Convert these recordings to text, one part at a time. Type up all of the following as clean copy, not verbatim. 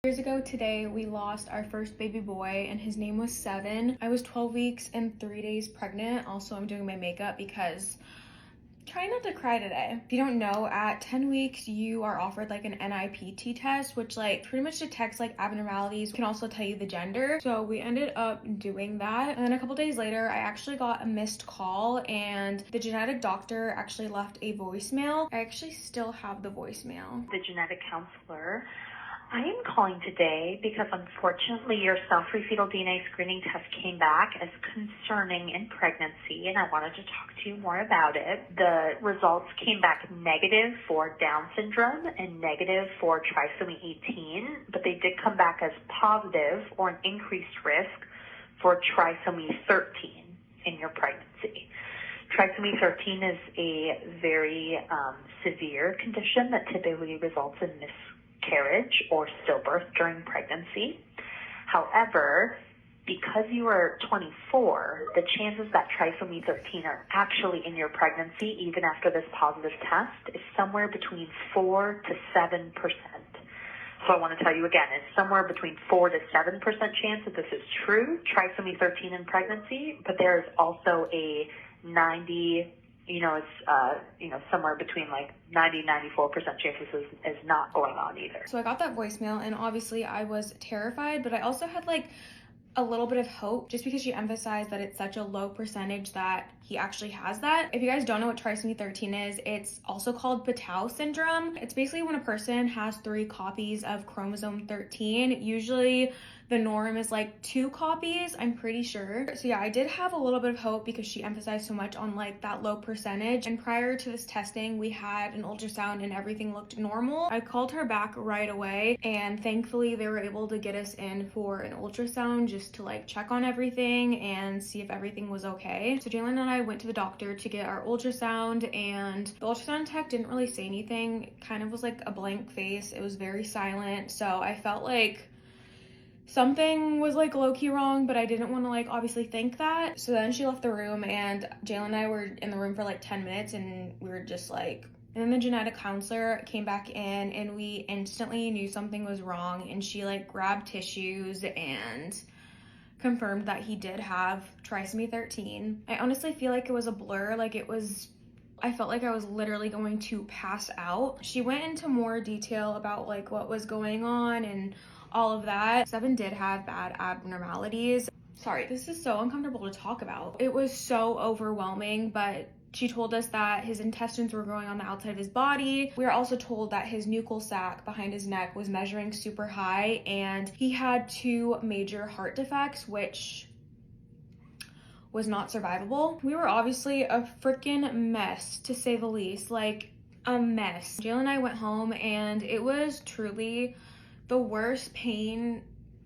Years ago today, we lost our first baby boy and his name was Seven. I was 12 weeks and 3 days pregnant. Also, I'm doing my makeup because try not to cry today. If you don't know, at 10 weeks, you are offered like an NIPT test, which like pretty much detects like abnormalities. It can also tell you the gender. So we ended up doing that. And then a couple days later, I actually got a missed call and the genetic doctor actually left a voicemail. I actually still have the voicemail. The genetic counselor. I am calling today because unfortunately your cell-free fetal DNA screening test came back as concerning in pregnancy, and I wanted to talk to you more about it. The results came back negative for Down syndrome and negative for trisomy 18, but they did come back as positive or an increased risk for trisomy 13 in your pregnancy. Trisomy 13 is a very severe condition that typically results in miscarriage or stillbirth during pregnancy. However, because you are 24, the chances that trisomy 13 are actually in your pregnancy, even after this positive test, is somewhere between 4 to 7%. So I want to tell you again, it's somewhere between 4 to 7% chance that this is true, trisomy 13 in pregnancy, but there is also a 90, somewhere between like 94% chances is not going on either. So I got that voicemail and obviously I was terrified, but I also had like a little bit of hope just because she emphasized that it's such a low percentage that he actually has that. If you guys don't know what trisomy 13 is, it's also called Patau syndrome. It's basically when a person has 3 copies of chromosome 13. Usually the norm is like 2 copies, I'm pretty sure. So yeah, I did have a little bit of hope because she emphasized so much on like that low percentage. And prior to this testing, we had an ultrasound and everything looked normal. I called her back right away and thankfully they were able to get us in for an ultrasound just to like check on everything and see if everything was okay. So Jalen and I went to the doctor to get our ultrasound and the ultrasound tech didn't really say anything. It kind of was like a blank face. It was very silent. So I felt like something was like low-key wrong, but I didn't want to like obviously think that. So then she left the room and Jalen and I were in the room for like 10 minutes and we were just like, and then the genetic counselor came back in and we instantly knew something was wrong and she like grabbed tissues and confirmed that he did have trisomy 13. I honestly feel like it was a blur, I felt like I was literally going to pass out. She went into more detail about like what was going on and all of that. Seven did have bad abnormalities. Sorry, this is so uncomfortable to talk about. It was so overwhelming, but she told us that his intestines were growing on the outside of his body. We were also told that his nuchal sac behind his neck was measuring super high and he had 2 major heart defects, which was not survivable. We were obviously a freaking mess, to say the least, like a mess. Jalen and I went home and it was truly the worst pain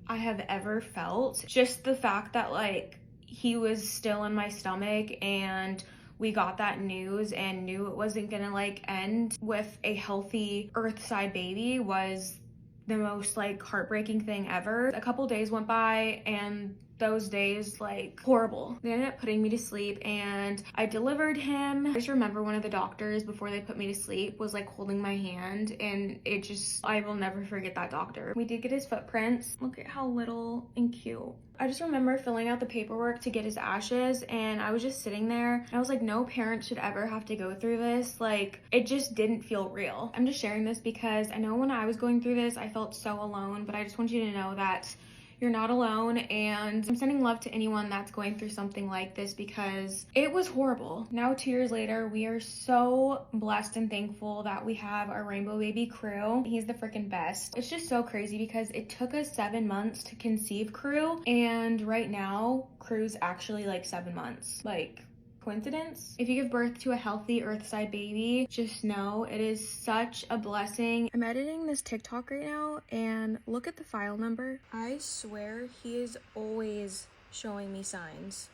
I have ever felt. Just the fact that like he was still in my stomach and we got that news and knew it wasn't gonna like end with a healthy earthside baby was the most like heartbreaking thing ever. A couple days went by and those days like horrible. They ended up putting me to sleep and I delivered him. I just remember one of the doctors before they put me to sleep was like holding my hand and I will never forget that doctor. We did get his footprints. Look at how little and cute. I just remember filling out the paperwork to get his ashes and I was just sitting there and I was like, no parent should ever have to go through this. Like it just didn't feel real. I'm just sharing this because I know when I was going through this, I felt so alone, but I just want you to know that you're not alone and I'm sending love to anyone that's going through something like this because it was horrible. Now 2 years later, we are so blessed and thankful that we have our rainbow baby Crew. He's the freaking best. It's just so crazy because it took us 7 months to conceive Crew and right now Crew's actually like 7 months. Like, coincidence? If you give birth to a healthy earthside baby, just know it is such a blessing. I'm editing this TikTok right now and look at the file number. I swear he is always showing me signs.